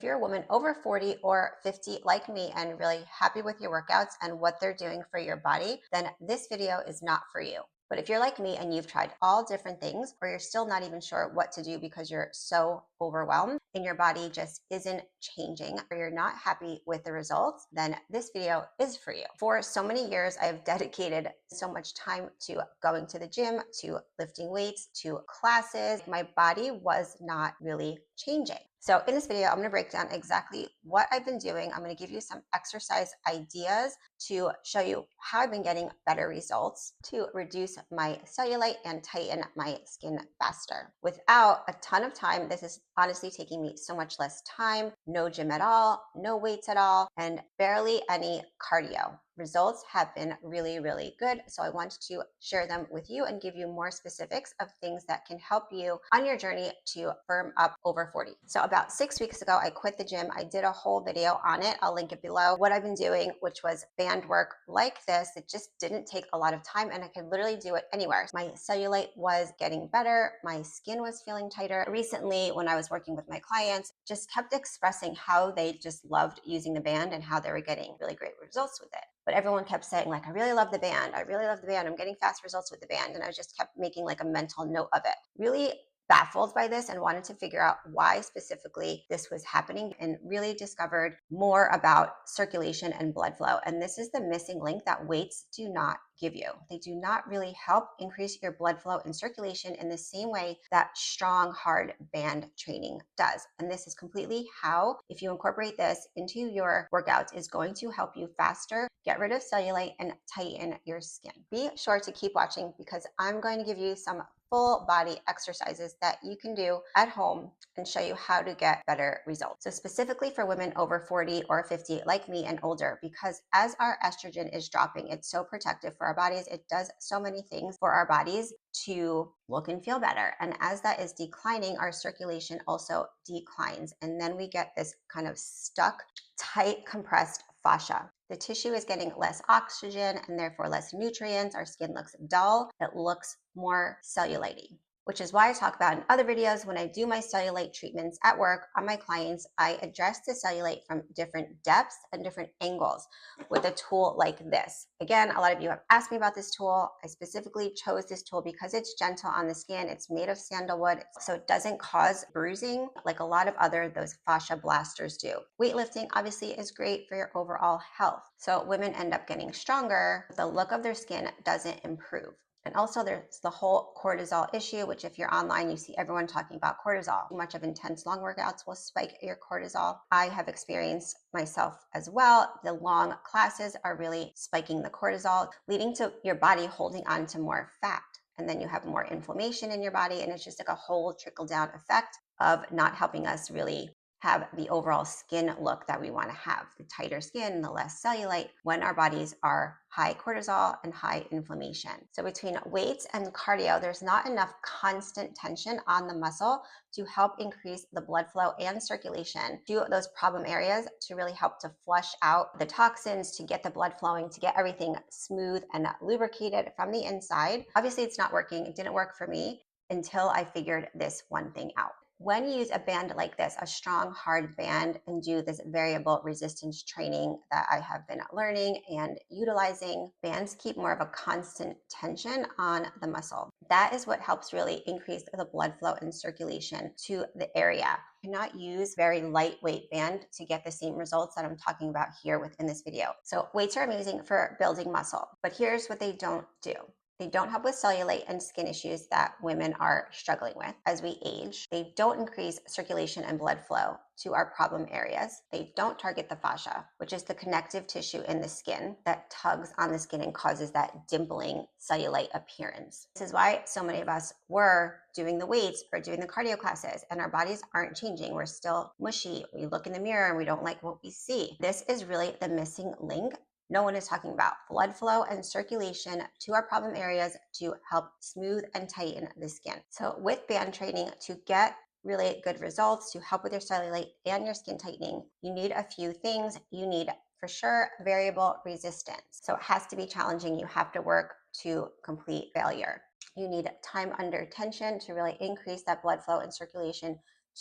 If you're a woman over 40 or 50 like me and really happy with your workouts and what they're doing for your body, then this video is not for you. But if you're like me and you've tried all different things, or you're still not even sure what to do because you're so overwhelmed and your body just isn't changing, or you're not happy with the results, then this video is for you. For so many years, I've dedicated so much time to going to the gym, to lifting weights, to classes. My body was not really changing. So in this video, I'm going to break down exactly what I've been doing. I'm going to give you some exercise ideas to show you how I've been getting better results to reduce my cellulite and tighten my skin faster. Without a ton of time, this is honestly taking me so much less time, no gym at all, no weights at all, and barely any cardio. Results have been really, really good. So I want to share them with you and give you more specifics of things that can help you on your journey to firm up over 40. So about 6 weeks ago, I quit the gym. I did a whole video on it. I'll link it below. What I've been doing, which was band work like this, it just didn't take a lot of time and I could literally do it anywhere. My cellulite was getting better. My skin was feeling tighter. Recently, when I was working with my clients, just kept expressing how they just loved using the band and how they were getting really great results with it. But everyone kept saying like, I really love the band. I really love the band. I'm getting fast results with the band. And I just kept making like a mental note of it. Really baffled by this and wanted to figure out why specifically this was happening, and really discovered more about circulation and blood flow. And this is the missing link that weights do not give you. They do not really help increase your blood flow and circulation in the same way that strong, hard band training does. And this is completely how, if you incorporate this into your workouts, is going to help you faster get rid of cellulite and tighten your skin. Be sure to keep watching because I'm going to give you some full body exercises that you can do at home and show you how to get better results. So specifically for women over 40 or 50 like me and older, because as our estrogen is dropping, it's so protective for our bodies. It does so many things for our bodies to look and feel better. And as that is declining, our circulation also declines. And then we get this kind of stuck, tight, compressed fascia. The tissue is getting less oxygen and therefore less nutrients. Our skin looks dull. It looks more cellulite-y, which is why I talk about in other videos when I do my cellulite treatments at work on my clients, I address the cellulite from different depths and different angles with a tool like this. Again, a lot of you have asked me about this tool. I specifically chose this tool because it's gentle on the skin. It's made of sandalwood, so it doesn't cause bruising like a lot of those fascia blasters do. Weightlifting obviously is great for your overall health. So women end up getting stronger, but the look of their skin doesn't improve. And also there's the whole cortisol issue, which if you're online, you see everyone talking about cortisol. Too much of intense long workouts will spike your cortisol. I have experienced myself as well. The long classes are really spiking the cortisol, leading to your body holding on to more fat. And then you have more inflammation in your body. And it's just like a whole trickle down effect of not helping us really have the overall skin look that we want to have, the tighter skin, the less cellulite, when our bodies are high cortisol and high inflammation. So between weights and cardio, there's not enough constant tension on the muscle to help increase the blood flow and circulation to those problem areas, to really help to flush out the toxins, to get the blood flowing, to get everything smooth and lubricated from the inside. Obviously, it's not working. It didn't work for me until I figured this one thing out. When you use a band like this, a strong, hard band, and do this variable resistance training that I have been learning and utilizing, bands keep more of a constant tension on the muscle. That is what helps really increase the blood flow and circulation to the area. You cannot use very lightweight band to get the same results that I'm talking about here within this video. So weights are amazing for building muscle, but here's what they don't do. They don't help with cellulite and skin issues that women are struggling with as we age. They don't increase circulation and blood flow to our problem areas. They don't target the fascia, which is the connective tissue in the skin that tugs on the skin and causes that dimpling cellulite appearance. This is why so many of us were doing the weights or doing the cardio classes and our bodies aren't changing. We're still mushy. We look in the mirror and we don't like what we see. This is really the missing link. No one is talking about blood flow and circulation to our problem areas to help smooth and tighten the skin. So with band training, to get really good results, to help with your cellulite and your skin tightening, you need a few things. You need, for sure, variable resistance. So it has to be challenging. You have to work to complete failure. You need time under tension to really increase that blood flow and circulation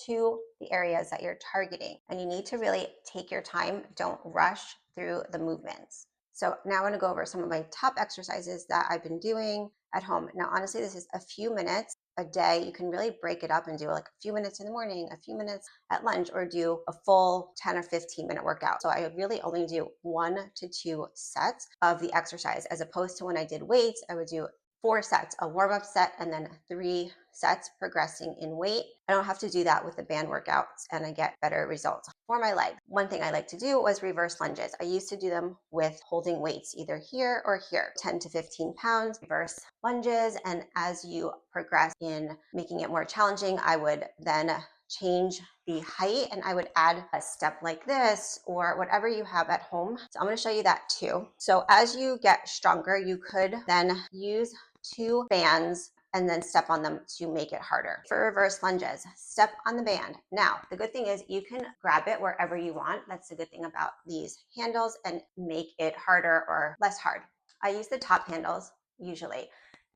to the areas that you're targeting. And you need to really take your time. Don't rush through the movements. So now I want to go over some of my top exercises that I've been doing at home. Now, honestly, this is a few minutes a day. You can really break it up and do like a few minutes in the morning, a few minutes at lunch, or do a full 10 or 15-minute workout. So I really only do 1 to 2 sets of the exercise, as opposed to when I did weights, I would do 4 sets, a warm-up set, and then 3 sets progressing in weight. I don't have to do that with the band workouts, and I get better results. For my legs, one thing I like to do was reverse lunges. I used to do them with holding weights either here or here, 10 to 15 pounds, reverse lunges. And as you progress in making it more challenging, I would then change the height and I would add a step like this or whatever you have at home. So I'm going to show you that too. So as you get stronger, you could then use 2 bands and then step on them to make it harder. For reverse lunges, step on the band. Now, the good thing is you can grab it wherever you want. That's the good thing about these handles, and make it harder or less hard. I use the top handles usually,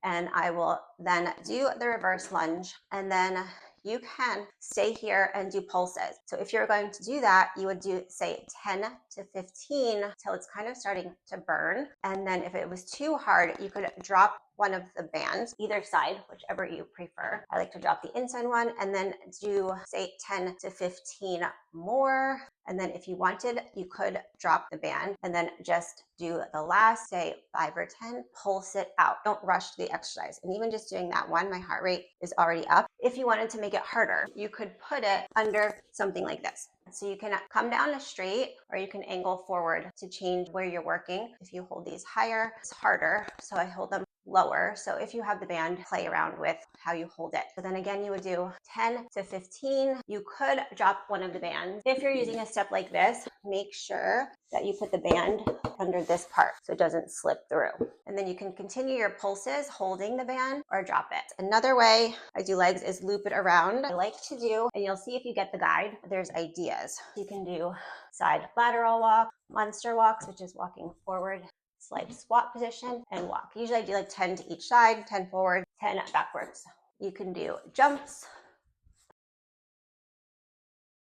and I will then do the reverse lunge, and then you can stay here and do pulses. So if you're going to do that, you would do say 10 to 15 till it's kind of starting to burn. And then if it was too hard, you could drop one of the bands, either side, whichever you prefer. I like to drop the inside one and then do say 10 to 15 more. And then if you wanted, you could drop the band and then just do the last, say 5 or 10, pulse it out. Don't rush the exercise. And even just doing that one, my heart rate is already up. If you wanted to make it harder, you could put it under something like this. So you can come down a straight, or you can angle forward to change where you're working. If you hold these higher, it's harder. So I hold them lower. So if you have the band, play around with how you hold it. So then again, you would do 10 to 15. You could drop one of the bands. If you're using a step like this, make sure that you put the band under this part so it doesn't slip through. And then you can continue your pulses holding the band or drop it. Another way I do legs is loop it around. I like to do, and you'll see if you get the guide, there's ideas. You can do side lateral walk, monster walks, which is walking forward, slight squat position, and walk. Usually I do like 10 to each side, 10 forward, 10 backwards. You can do jumps.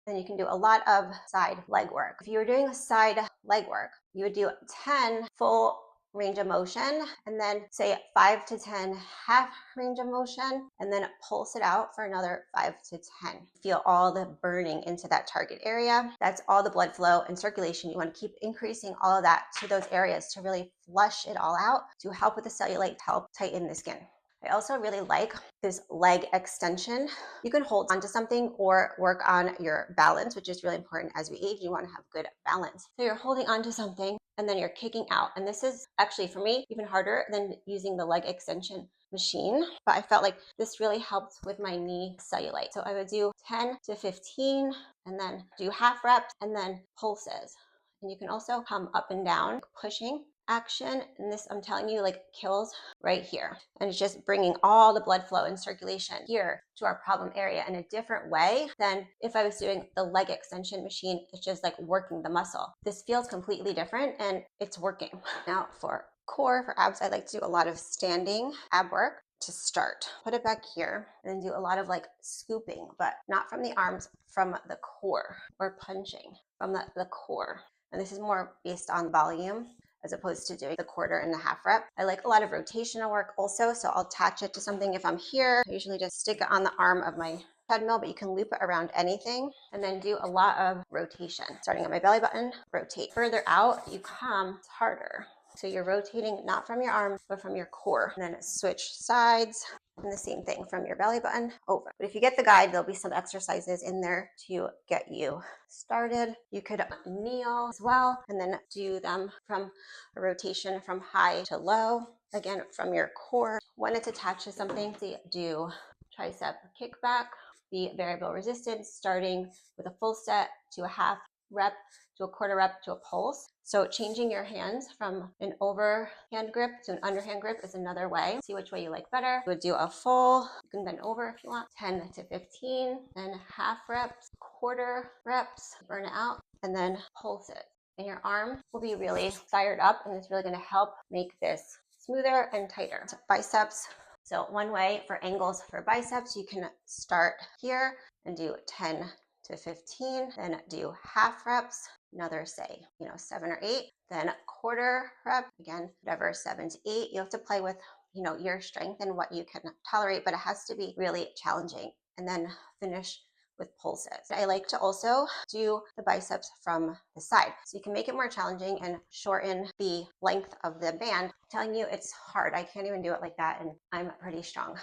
Then you can do a lot of side leg work. If you were doing side leg work, you would do 10 full range of motion, and then say 5 to 10 half range of motion, and then pulse it out for another 5 to 10. Feel all the burning into that target area. That's all the blood flow and circulation. You want to keep increasing all of that to those areas to really flush it all out, to help with the cellulite, to help tighten the skin. I also really like this leg extension. You can hold onto something or work on your balance, which is really important as we age. You want to have good balance. So you're holding onto something and then you're kicking out. And this is actually, for me, even harder than using the leg extension machine. But I felt like this really helped with my knee cellulite. So I would do 10 to 15 and then do half reps and then pulses. And you can also come up and down, pushing action. And this, I'm telling you, like kills right here. And it's just bringing all the blood flow and circulation here to our problem area in a different way than if I was doing the leg extension machine. It's just like working the muscle. This feels completely different and it's working. Now for core, for abs, I like to do a lot of standing ab work. To start, put it back here and then do a lot of like scooping, but not from the arms, from the core, or punching from the core. And this is more based on volume as opposed to doing the quarter and the half rep. I like a lot of rotational work also, so I'll attach it to something if I'm here. I usually just stick it on the arm of my treadmill, but you can loop it around anything, and then do a lot of rotation. Starting at my belly button, rotate. Further out you come, it's harder. So you're rotating not from your arms, but from your core. And then switch sides. And the same thing from your belly button over. But if you get the guide, there'll be some exercises in there to get you started. You could kneel as well, and then do them from a rotation from high to low. Again, from your core. When it's attached to something, so you do tricep kickback, the variable resistance, starting with a full set to a half rep to a quarter rep to a pulse. So changing your hands from an overhand grip to an underhand grip is another way. See which way you like better. You would do a full, you can bend over if you want, 10 to 15, then half reps, quarter reps, burn it out, and then pulse it. And your arm will be really fired up, and it's really going to help make this smoother and tighter. So biceps. So one way for angles for biceps, you can start here and do 10 to 15, then do half reps, another say, 7 or 8, then quarter rep, again, whatever, 7 to 8. You have to play with, your strength and what you can tolerate, but it has to be really challenging. And then finish with pulses. I like to also do the biceps from the side. So you can make it more challenging and shorten the length of the band. I'm telling you, it's hard. I can't even do it like that, and I'm pretty strong.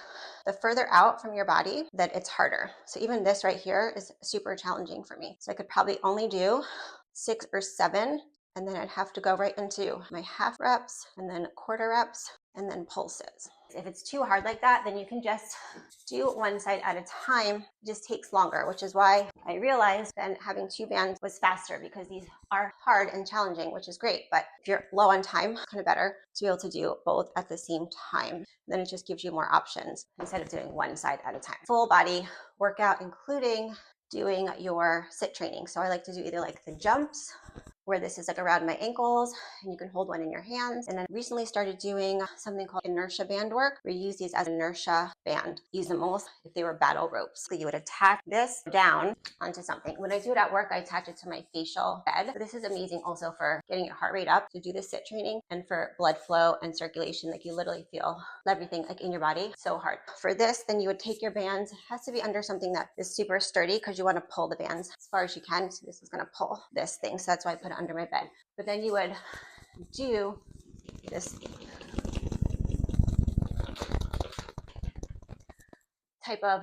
The further out from your body, that it's harder. So even this right here is super challenging for me. So I could probably only do 6 or 7, and then I'd have to go right into my half reps and then quarter reps and then pulses. If it's too hard like that, then you can just do one side at a time. It just takes longer, which is why I realized then having 2 bands was faster, because these are hard and challenging, which is great. But if you're low on time, kind of better to be able to do both at the same time. Then it just gives you more options instead of doing one side at a time. Full body workout, including doing your sit training. So I like to do either like the jumps, where this is like around my ankles and you can hold one in your hands. And then recently started doing something called inertia band work, where you use these as inertia band. Use them almost if they were battle ropes. So you would attach this down onto something. When I do it at work, I attach it to my facial bed. But this is amazing also for getting your heart rate up to do the sit training, and for blood flow and circulation. Like you literally feel everything like in your body. So hard. For this, then you would take your bands. It has to be under something that is super sturdy, because you want to pull the bands as far as you can. So this is going to pull this thing. So that's why I put it under my bed. But then you would do this type of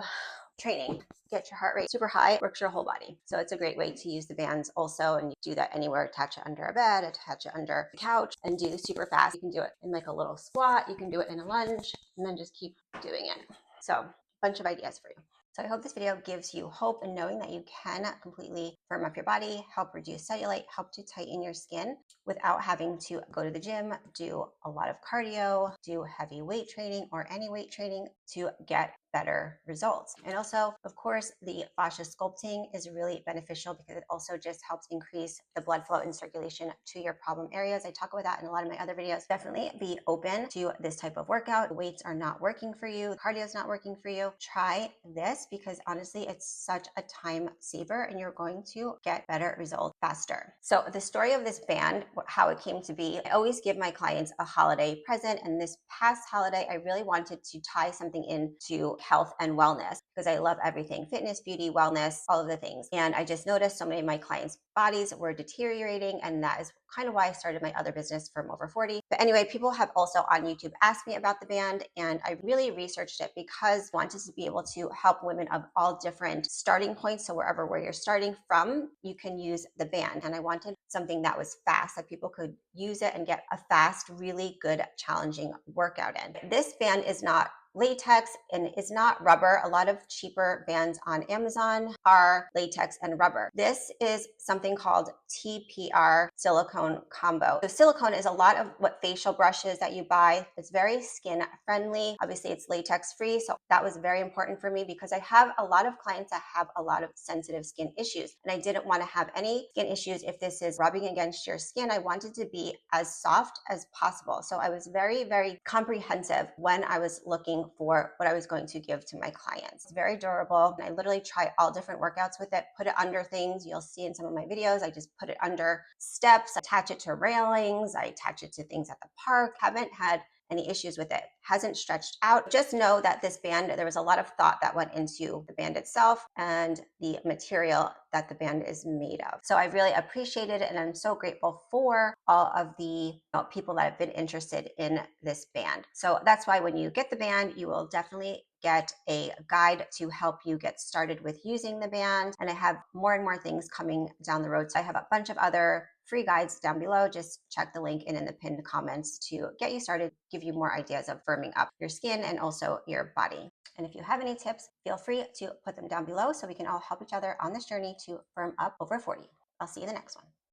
training. Get your heart rate super high, works your whole body. So it's a great way to use the bands also. And you do that anywhere. Attach it under a bed, attach it under the couch, and do super fast. You can do it in like a little squat. You can do it in a lunge, and then just keep doing it. So a bunch of ideas for you. So I hope this video gives you hope in knowing that you can completely firm up your body, help reduce cellulite, help to tighten your skin without having to go to the gym, do a lot of cardio, do heavy weight training or any weight training to get better results. And also, of course, the fascia sculpting is really beneficial because it also just helps increase the blood flow and circulation to your problem areas. I talk about that in a lot of my other videos. Definitely be open to this type of workout. Weights are not working for you, cardio is not working for you. Try this, because honestly, it's such a time saver and you're going to get better results faster. So the story of this band, how it came to be, I always give my clients a holiday present. And this past holiday, I really wanted to tie something into health and wellness, because I love everything: fitness, beauty, wellness, all of the things. And I just noticed so many of my clients' bodies were deteriorating. And that is kind of why I started my other business from over 40. But anyway, people have also on YouTube asked me about the band, and I really researched it because I wanted to be able to help women of all different starting points. So where you're starting from, you can use the band. And I wanted something that was fast, that people could use it and get a fast, really good, challenging workout in. This band is not latex and is not rubber. A lot of cheaper bands on Amazon are latex and rubber. This is something called TPR silicone combo. So silicone is a lot of what facial brushes that you buy. It's very skin friendly. Obviously it's latex free. So that was very important for me, because I have a lot of clients that have a lot of sensitive skin issues, and I didn't want to have any skin issues. If this is rubbing against your skin, I wanted to be as soft as possible. So I was very, very comprehensive when I was looking for what I was going to give to my clients. It's very durable. I literally try all different workouts with it, put it under things. You'll see in some of my videos, I just put it under steps, attach it to railings, I attach it to things at the park. Haven't had any issues with it. Hasn't stretched out. Just know that this band, there was a lot of thought that went into the band itself and the material that the band is made of. So I really appreciated it, and I'm so grateful for all of the people that have been interested in this band. So that's why when you get the band, you will definitely get a guide to help you get started with using the band. And I have more and more things coming down the road. So I have a bunch of other free guides down below. Just check the link in the pinned comments to get you started, give you more ideas of firming up your skin and also your body. And if you have any tips, feel free to put them down below so we can all help each other on this journey to firm up over 40. I'll see you in the next one.